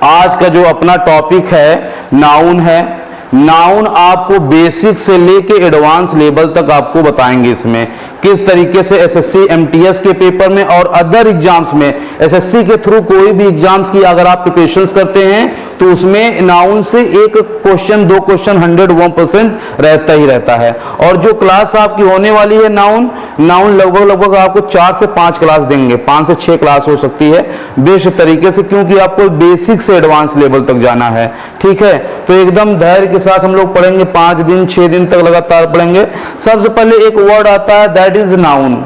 आज का जो अपना टॉपिक है नाउन है। नाउन आपको बेसिक से लेके एडवांस लेवल तक आपको बताएंगे इसमें किस तरीके से एसएससी एमटीएस के पेपर में और अदर एग्जाम्स में, एसएससी के थ्रू कोई भी एग्जाम्स की अगर आप प्रिपरेशंस करते हैं तो उसमें नाउन से एक क्वेश्चन 2 क्वेश्चन 101% रहता ही रहता है। और जो क्लास आपकी होने वाली है नाउन लगभग आपको 4 से 5 क्लास देंगे, 5 से 6 क्लास हो सकती है बेस्ट तरीके से, क्योंकि आपको बेसिक से एडवांस लेवल तक जाना है। ठीक है, तो एकदम धैर्य के साथ हम लोग पढ़ेंगे, 5 दिन 6 दिन तक लगातार पढ़ेंगे। सबसे पहले एक वर्ड आता है, दैट इज नाउन।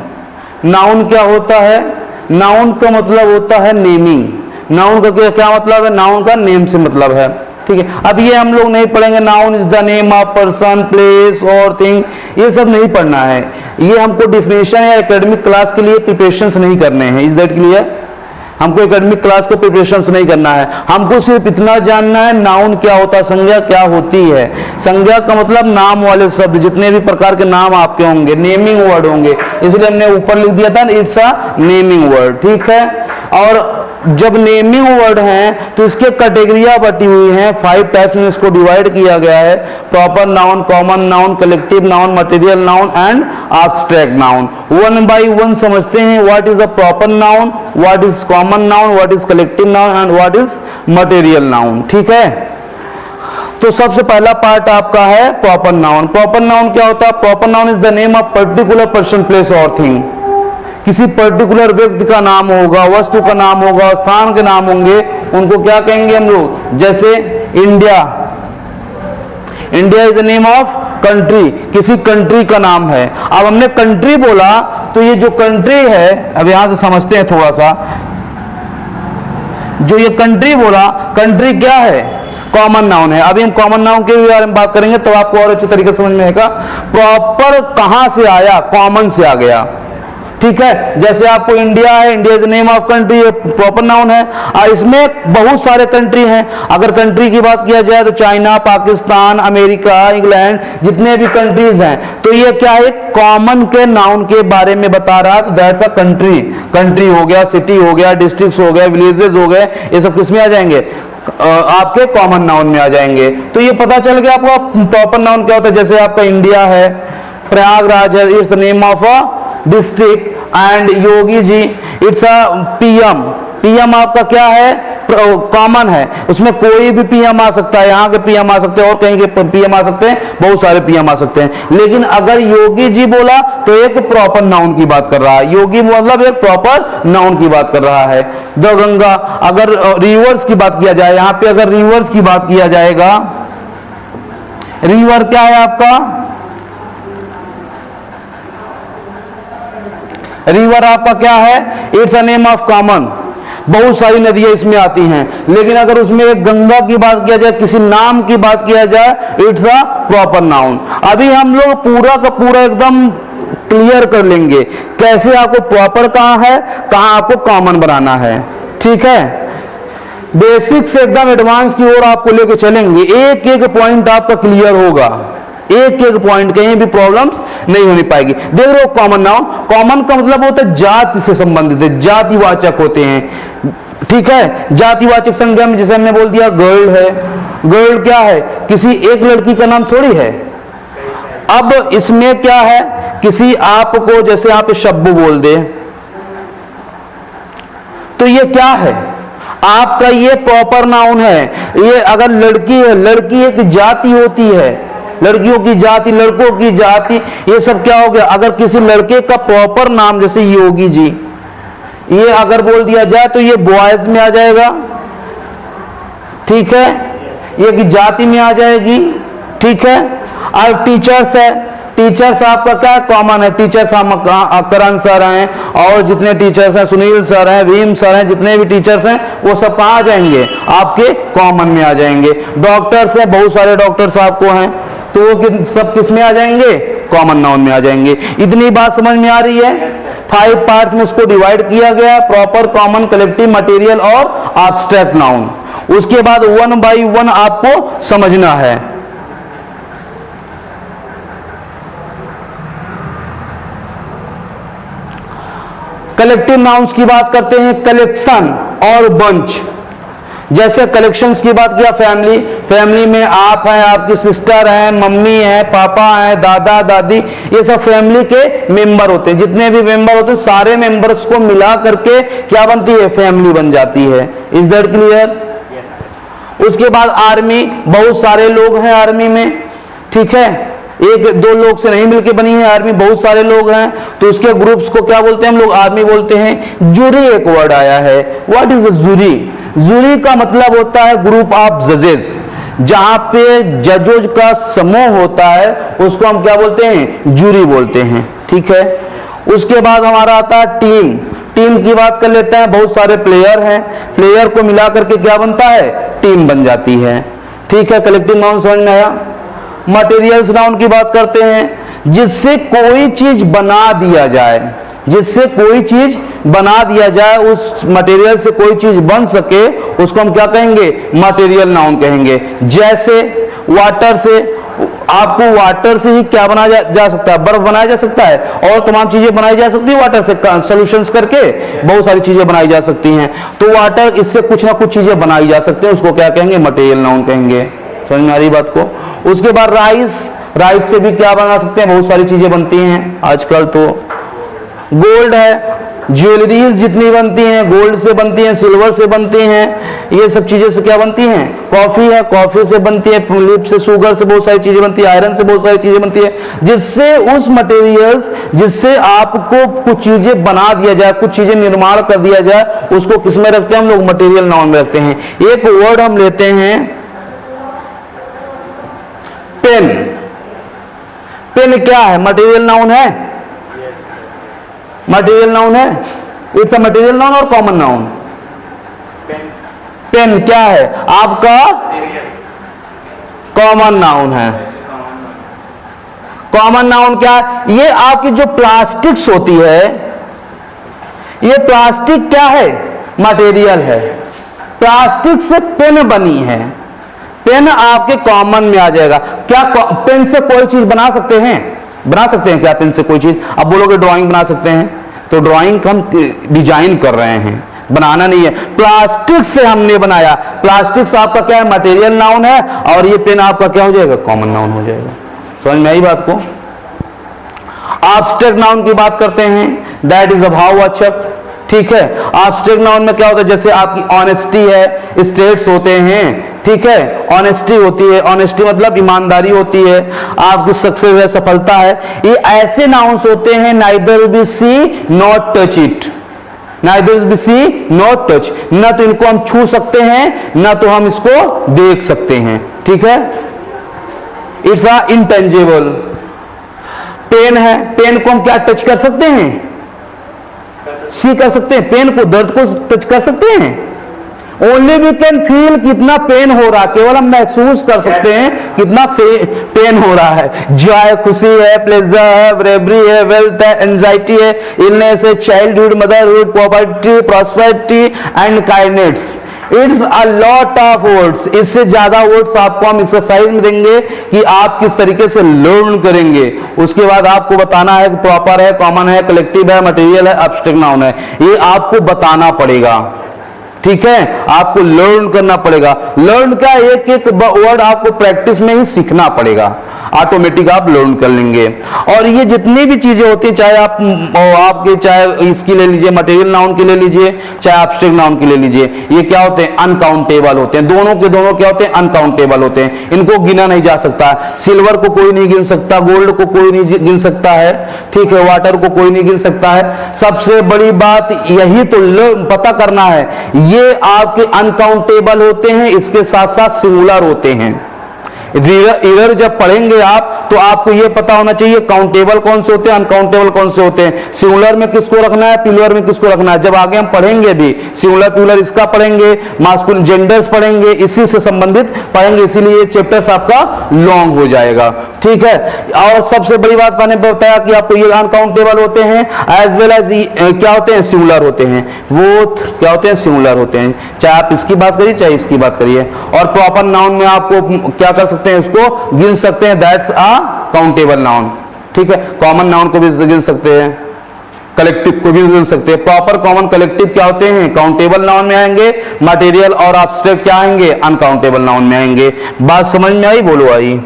नाउन क्या होता है? नाउन का मतलब होता है नेमिंग। नाउन का क्या मतलब है? नाउन का नेम से मतलब है। ठीक है, अब ये हम लोग नहीं पढ़ेंगे noun is the name of person, place और थिंग, ये सब नहीं पढ़ना है। ये हमको डिफिनेशन या एकेडमिक क्लास के लिए प्रिपरेशंस नहीं करने हैं। Is that clear? हमको एकेडमिक क्लास के प्रिपरेशंस नहीं करना है, हमको सिर्फ इतना जानना है नाउन क्या होता है, संज्ञा क्या होती है। संज्ञा का मतलब नाम वाले शब्द, जितने भी प्रकार के नाम आपके होंगे, नेमिंग वर्ड होंगे, इसलिए हमने ऊपर लिख दिया था इट्स अ नेमिंग वर्ड। ठीक है, और जब नेमिंग वर्ड हैं तो इसके कैटेगरियां बटी हुई हैं, 5 टाइप्स में इसको डिवाइड किया गया है। Proper noun, common noun, collective noun, material noun and abstract noun. 1 by 1 समझते हैं what is the proper noun, what is common noun, what is collective noun and what is material noun. ठीक है, तो सबसे पहला पार्ट आपका है proper noun. Proper noun क्या होता है? Proper noun is the name of particular person, place और थिंग। किसी पर्टिकुलर व्यक्ति का नाम होगा, वस्तु का नाम होगा, स्थान के नाम होंगे, उनको क्या कहेंगे हम लोग? जैसे India, India is the name of country, किसी कंट्री का नाम है। अब हमने कंट्री बोला तो ये जो कंट्री है, अब यहां से समझते हैं थोड़ा सा, जो ये कंट्री बोला, कंट्री क्या है? कॉमन नाउन है। अभी हम कॉमन नाउन के बारे में बात करेंगे तो आपको और अच्छे तरीके से समझ में आएगा। प्रॉपर कहां से आया? कॉमन से आ गया। ठीक है, जैसे आपको इंडिया है, India is name of country, proper noun है। और इसमें बहुत सारे कंट्री हैं। अगर कंट्री की बात किया जाए तो चाइना, पाकिस्तान, अमेरिका, इंग्लैंड, जितने भी कंट्रीज हैं, तो ये क्या है? कॉमन के नाउन के बारे में बता रहा है, तो दैट्स अ कंट्री। कंट्री हो गया, सिटी हो गया, डिस्ट्रिक्ट हो गया, विलेजेस हो गए, ये सब किसमें आ जाएंगे? आपके कॉमन नाउन में आ जाएंगे। तो ये पता चल गया आपको प्रॉपर नाउन क्या होता है। जैसे आपका इंडिया है, प्रयागराज है, it's name of a district, and Yogi ji it's a PM. PM आपका क्या है? कॉमन है, उसमें कोई भी पीएम आ सकता है, यहाँ के पीएम आ सकते हैं और कहीं के पीएम आ सकते हैं, बहुत सारे पीएम आ सकते हैं। लेकिन अगर योगी जी बोला तो एक प्रॉपर नाउन की बात कर रहा है, योगी मतलब एक प्रॉपर नाउन की बात कर रहा है। द गंगा, अगर रिवर्स की बात किया जाए, यहाँ पे अगर रिवर्स की बात किया जाएगा, रिवर क्या है आपका? रिवर आपका क्या है? It's a name of common. बहुत सारी नदियां इसमें आती हैं, लेकिन अगर उसमें एक गंगा की बात किया जाए, किसी नाम की बात किया जाए, इट्स अ प्रॉपर नाउन। अभी हम लोग पूरा का पूरा एकदम क्लियर कर लेंगे कैसे आपको प्रॉपर कहां है, कहां आपको कॉमन बनाना है। ठीक है, बेसिक से एकदम एडवांस की ओर आपको लेके चलेंगे, एक एक पॉइंट आपका क्लियर होगा, एक एक पॉइंट, कहीं भी प्रॉब्लम्स नहीं होनी पाएगी। देख रहे हो कॉमन नाउन, कॉमन का मतलब होता है जाति से संबंधित है, जातिवाचक होते हैं। ठीक है, जातिवाचक संज्ञा में जैसे हमने बोल दिया गर्ल है, गर्ल क्या है? किसी एक लड़की का नाम थोड़ी है। अब इसमें क्या है? किसी आपको जैसे आप शब्बू बोल दे तो ये क्या है? आपका ये प्रॉपर नाउन है। ये अगर लड़की है, लड़की एक जाति होती है, लड़कियों की जाति, लड़कों की जाति, ये सब क्या हो गया? अगर किसी लड़के का प्रॉपर नाम जैसे योगी जी, ये अगर बोल दिया जाए तो ये बॉयज में आ जाएगा। ठीक है, ये की जाति में आ जाएगी। ठीक है, और टीचर्स है, टीचर्स आपका क्या कॉमन है? टीचर्स हम करण सर हैं और जितने टीचर्स हैं, सुनील सर हैं, भीम सर हैं, जितने भी टीचर्स हैं वो सब कहाँ आ जाएंगे? आपके कॉमन में आ जाएंगे। डॉक्टर्स हैं, बहुत सारे डॉक्टर्स आपको हैं, तो वो सब किस में आ जाएंगे? कॉमन नाउन में आ जाएंगे। इतनी बात समझ में आ रही है? 5 पार्ट्स में इसको डिवाइड किया गया, प्रॉपर, कॉमन, कलेक्टिव, मटेरियल और एब्स्ट्रैक्ट नाउन। उसके बाद 1 by 1 आपको समझना है। कलेक्टिव नाउन्स की बात करते हैं, कलेक्शन और बंच। जैसे कलेक्शंस की बात किया, फैमिली, फैमिली में आप हैं, आपकी सिस्टर हैं, मम्मी है, पापा हैं, दादा दादी, ये सब फैमिली के मेंबर होते हैं। जितने भी मेंबर होते हैं सारे मेंबर्स को मिला करके क्या बनती है, फैमिली बन जाती है। Is that clear? उसके बाद आर्मी, बहुत सारे लोग हैं आर्मी में, ठीक है, एक दो लोग से नहीं मिलके बनी है आर्मी, बहुत सारे लोग हैं, तो उसके ग्रुप्स को क्या बोलते हैं हम लोग, आर्मी बोलते हैं। जूरी एक वर्ड आया है, what is the jury? Jury का मतलब होता है ग्रुप ऑफ जजेस, जहां पे जजों का समूह होता है उसको हम क्या बोलते हैं, जूरी बोलते हैं, ठीक है। उसके बाद हमारा आता है टीम। टीम की बात कर लेते हैं, बहुत सारे प्लेयर हैं, प्लेयर को मिला करके क्या बनता है, टीम बन जाती है, ठीक है। कलेक्टिव नाउन समझ में आया। मटेरियल्स नाउन की बात करते हैं, जिससे कोई चीज बना दिया जाए, जिससे कोई चीज बना दिया जाए, उस मटेरियल से कोई चीज बन सके, उसको हम क्या कहेंगे, मटेरियल नाउन कहेंगे। जैसे वाटर से, आपको वाटर से ही क्या बनाया जा सकता है, बर्फ बनाया जा सकता है, और तमाम चीजें बनाई जा सकती है वाटर से, सॉल्यूशंस करके बहुत सारी चीजें बनाई जा सकती हैं। तो वाटर, इससे कुछ ना कुछ चीजें बनाई जा सकती हैं, उसको क्या कहेंगे, मटेरियल नाउन कहेंगे। समझ में आ रही बात को। उसके बाद राइस, राइस से भी क्या बना सकते हैं, बहुत सारी चीजें बनती हैं आजकल। तो गोल्ड है, ज्वेलरीज जितनी बनती हैं गोल्ड से बनती हैं, सिल्वर से बनती हैं, ये सब चीजें से क्या बनती हैं। कॉफी है, कॉफी से बनती है, लिप से, शुगर से बहुत सारी चीजें बनती है, आयरन से बहुत सारी चीजें बनती है, जिससे उस मटेरियल्स, जिससे आपको कुछ चीजें बना दिया जाए, कुछ चीजें निर्माण कर दिया जाए, उसको किस में रखते हैं हम लोग, मटेरियल नाउन में रखते हैं। एक वर्ड हम लेते हैं पेन। पेन क्या है, मटेरियल नाउन है, मटेरियल नाउन है, इट्स अ मटेरियल नाउन और कॉमन नाउन। पेन क्या है आपका, कॉमन नाउन है। कॉमन नाउन क्या है, ये आपकी जो प्लास्टिक्स होती है, ये प्लास्टिक क्या है, मटेरियल है। प्लास्टिक से पेन बनी है, पेन आपके कॉमन में आ जाएगा। क्या पेन से कोई चीज बना सकते हैं, बना सकते हैं क्या पेन से कोई चीज? अब बोलोगे ड्राइंग बना सकते हैं, तो ड्राइंग का हम डिजाइन कर रहे हैं, बनाना नहीं है। प्लास्टिक से हमने बनाया, प्लास्टिक से आपका क्या है, मटेरियल नाउन है, और ये पेन आपका क्या हो जाएगा, कॉमन नाउन हो जाएगा। समझ में आई बात को। एब्स्ट्रैक्ट नाउन की बात करते हैं, दैट इज अभाववाचक, ठीक है। एब्स्ट्रैक्ट नाउन में क्या होता है, जैसे आपकी ऑनेस्टी है, स्टेट्स होते हैं, ठीक है, ऑनेस्टी होती है, ऑनेस्टी मतलब ईमानदारी होती है, आपकी सक्सेस है, सफलता है, ये ऐसे नाउन्स होते हैं, neither be see not touch it, neither be see not touch, ना तो इनको हम छू सकते हैं, ना तो हम इसको देख सकते हैं, ठीक है। It's a intangible. पेन है, पेन को हम क्या टच कर सकते हैं, सी कर सकते हैं, पेन को, दर्द को टच कर सकते हैं, ओनली वी कैन फील कितना पेन हो रहा है, केवल हम महसूस कर सकते हैं कितना पेन हो रहा है। जॉय खुशी है, प्लेजर है, ब्रेवरी है, वेल्थ है, एंजाइटी है, इलनेस है, childhood, motherhood, poverty, prosperity and kindness. It's a lot of words. इससे ज्यादा वर्ड्स आपको हम एक्सरसाइज में देंगे कि आप किस तरीके से लर्न करेंगे। उसके बाद आपको बताना है कि प्रॉपर है, कॉमन है, कलेक्टिव है, मटेरियल है, एब्स्ट्रैक्ट नाउन है, ये आपको बताना पड़ेगा, ठीक है। आपको लर्न करना पड़ेगा। लर्न का एक एक वर्ड आपको प्रैक्टिस में ही सीखना पड़ेगा, ऑटोमेटिक आप लर्न कर लेंगे। और ये जितनी भी चीजें होती है, चाहे आपके चाहे इसकी ले लीजिए, मटेरियल नाउन की ले लीजिए, चाहे एब्स्ट्रैक्ट नाउन की ले लीजिए, ये क्या होते हैं, अनकाउंटेबल होते हैं। दोनों के दोनों क्या होते हैं, अनकाउंटेबल होते हैं, इनको गिना नहीं जा सकता। सिल्वर को कोई नहीं गिन सकता, गोल्ड को कोई नहीं गिन सकता है, ठीक है, वाटर को कोई नहीं गिन सकता है। सबसे बड़ी बात यही तो पता करना है, ये आपके अनकाउंटेबल होते हैं, इसके साथ साथ सिंगुलर होते हैं। इधर जब पढ़ेंगे आप तो आपको यह पता होना चाहिए काउंटेबल कौन से होते हैं, अनकाउंटेबल कौन से होते हैं, सिंगुलर में किसको रखना है, प्लूरल में किसको रखना है। जब आगे हम पढ़ेंगे भी सिंगुलर प्लूरल इसका पढ़ेंगे, मास्कुलिन जेंडर्स पढ़ेंगे, इसी से संबंधित पढ़ेंगे, इसीलिए ये चैप्टर्स आपका लॉन्ग हो जाएगा, ठीक है। और सबसे बड़ी बात मैंने बताया कि आपको ये अनकाउंटेबल होते हैं, एज वेल एज क्या होते हैं, सिंगुलर होते हैं, वो क्या होते हैं, सिंगुलर होते हैं, चाहे आप इसकी बात करिए चाहे इसकी बात करिए। और प्रॉपर नाउन में आपको क्या कर सकते हैं, उसको गिन सकते हैं, दैट्स अ काउंटेबल नाउन, ठीक है। कॉमन नाउन को भी गिन सकते हैं, कलेक्टिव को भी मिल सकते हैं। प्रॉपर कॉमन कलेक्टिव क्या होते हैं? काउंटेबल नाउन में आएंगे, मटेरियल और एब्स्ट्रैक्ट क्या आएंगे? अनकाउंटेबल नाउन में आएंगे। बात समझ में आई? बोलो आई।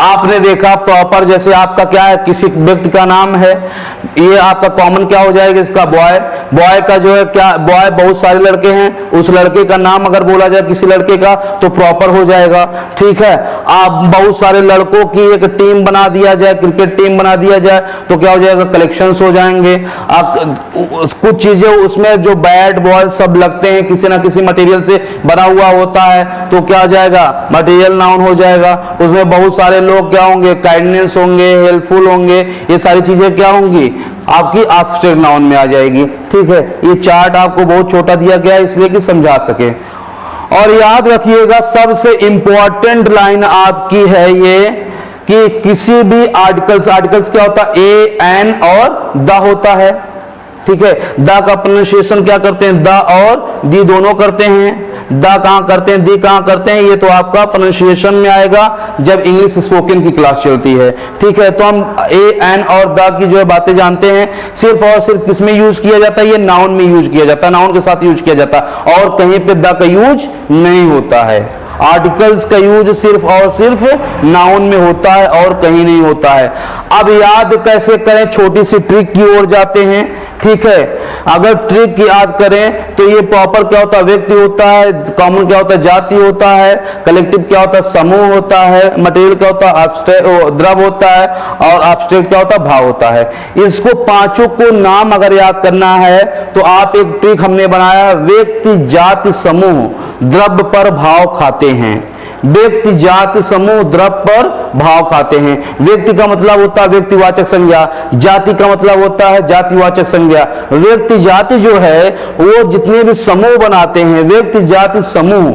आपने देखा प्रॉपर, जैसे आपका क्या है, किसी व्यक्ति का नाम है, ये आपका कॉमन क्या हो जाएगा? इसका बॉय। बॉय का जो है क्या, बॉय बहुत सारे लड़के हैं, उस लड़के का नाम अगर बोला जाए किसी लड़के का तो प्रॉपर हो जाएगा। ठीक है, आप बहुत सारे लड़कों की एक टीम बना दिया जाए, क्रिकेट टीम बना दिया जाए तो क्या हो जाएगा? कलेक्शंस हो जाएंगे। आप कुछ चीजें उसमें जो बैट बॉल सब लगते हैं, किसी ना किसी मटेरियल से बना हुआ होता है तो क्या हो जाएगा? मटेरियल नाउन हो जाएगा। उसमें बहुत सारे लोग क्या होंगे? काइंडनेस होंगे, हेल्पफुल होंगे, ये सारी चीजें क्या होंगी? आपकी एब्स्ट्रैक्ट नाउन में आ जाएगी। ठीक है, ये चार्ट आपको बहुत छोटा दिया गया है इसलिए कि समझा सके। और याद रखिएगा सबसे इंपॉर्टेंट लाइन आपकी है ये कि किसी भी आर्टिकल्स क्या होता है? ए, एन और द होता है। ठीक है, द का प्रोनाउंसिएशन क्या करते हैं? द और दी दोनों करते हैं। द कहां करते हैं, दी कहां करते हैं? ये तो आपका प्रोनाउंसिएशन में आएगा जब इंग्लिश स्पोकन की क्लास चलती है। ठीक है, तो हम ए, एन और द की जो है बातें जानते हैं। सिर्फ और सिर्फ किसमें यूज किया जाता है? ये नाउन में यूज किया जाता है, नाउन के साथ यूज किया जाता है, और कहीं पे द का यूज नहीं होता है। आर्टिकल्स का यूज सिर्फ और सिर्फ नाउन में होता है और कहीं नहीं होता है। अब याद कैसे करें? छोटी सी ट्रिक की ओर जाते हैं। ठीक है, अगर ट्रिक याद करें तो ये प्रॉपर क्या होता है? व्यक्ति होता है, कॉमन क्या होता है? जाति होता है, कलेक्टिव क्या होता है? समूह होता है, मटेरियल क्या होता है? द्रव होता है, और एब्स्ट्रैक्ट क्या होता है? भाव होता है। इसको पांचों को नाम अगर याद करना है तो आप एक ट्रिक हमने बनाया, व्यक्ति जाति समूह द्रव्य पर भाव खाते हैं। व्यक्ति जाति समूह द्रव्य पर भाव खाते हैं। व्यक्ति का मतलब होता है व्यक्तिवाचक संज्ञा, जाति का मतलब होता है जातिवाचक संज्ञा। व्यक्ति जाति जो है वो जितने भी समूह बनाते हैं, व्यक्ति जाति समूह।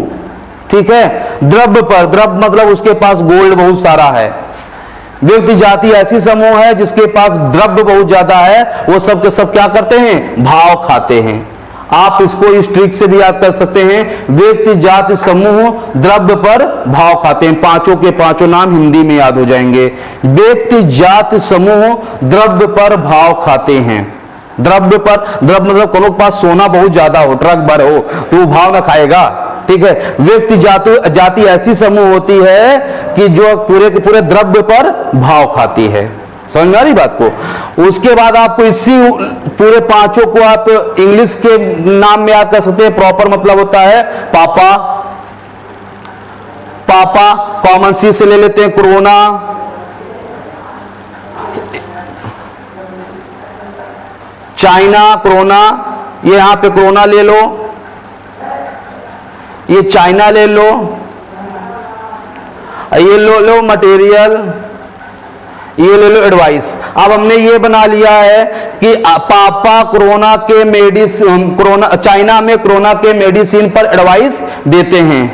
ठीक है, द्रव्य पर, द्रव्य मतलब उसके पास गोल्ड बहुत सारा है। व्यक्ति जाति ऐसी समूह है जिसके पास द्रव्य बहुत ज्यादा है, वो सब के सब क्या करते हैं? भाव खाते हैं। आप इसको इस ट्रिक से भी याद कर सकते हैं, व्यक्ति जाति समूह द्रव्य पर भाव खाते हैं। पांचों के पांचों नाम हिंदी में याद हो जाएंगे। व्यक्ति जाति समूह द्रव्य पर भाव खाते हैं। द्रव्य पर, द्रव्य मतलब कोनो के पास सोना बहुत ज्यादा हो, ट्रक भर हो तो वो भाव ना खाएगा। ठीक है, व्यक्ति जाति ऐसी समूह होती है कि जो पूरे के पूरे द्रव्य पर भाव खाती है। समझ में आ रही बात को? उसके बाद आपको इसी पूरे पांचों को आप इंग्लिश के नाम में याद कर सकते हैं। प्रॉपर मतलब होता है पापा। पापा कॉमन सी से ले लेते हैं, कोरोना, चाइना, कोरोना, ये यहां पे कोरोना ले लो, ये चाइना ले लो, ये लो मटेरियल, ये ले लो एडवाइस। अब हमने ये बना लिया है कि पापा कोरोना के मेडिसिन, कोरोना चाइना में कोरोना के मेडिसिन पर एडवाइस देते हैं।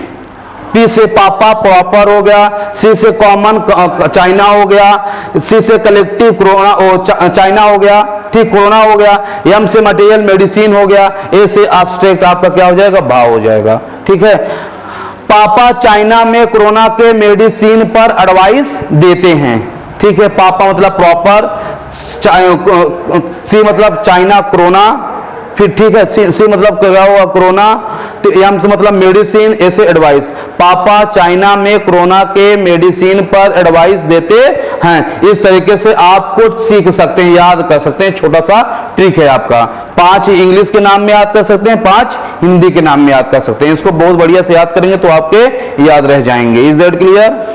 पी से पापा प्रॉपर हो गया, सी से कॉमन चाइना हो गया, सी से कलेक्टिव कोरोना चाइना हो गया, ठीक कोरोना हो गया, एम से मटेरियल मेडिसिन हो गया, ए से एब्स्ट्रैक्ट आपका क्या हो जाएगा? भाव हो जाएगा। ठीक है, पापा चाइना में कोरोना के मेडिसिन पर एडवाइस देते हैं। ठीक है, पापा मतलब प्रॉपर, सी मतलब चाइना कोरोना, फिर ठीक है सी मतलब क्या हुआ? कोरोना, एम से मतलब मेडिसिन, ए से एडवाइस। पापा चाइना में कोरोना के मेडिसिन पर एडवाइस देते हैं। इस तरीके से आपको सीख सकते हैं, याद कर सकते हैं। छोटा सा ट्रिक है आपका। 5 इंग्लिश के नाम में याद कर सकते हैं, 5 हिंदी के नाम में याद कर सकते हैं। इसको बहुत बढ़िया से याद करेंगे तो आपके याद रह जाएंगे। Is that clear?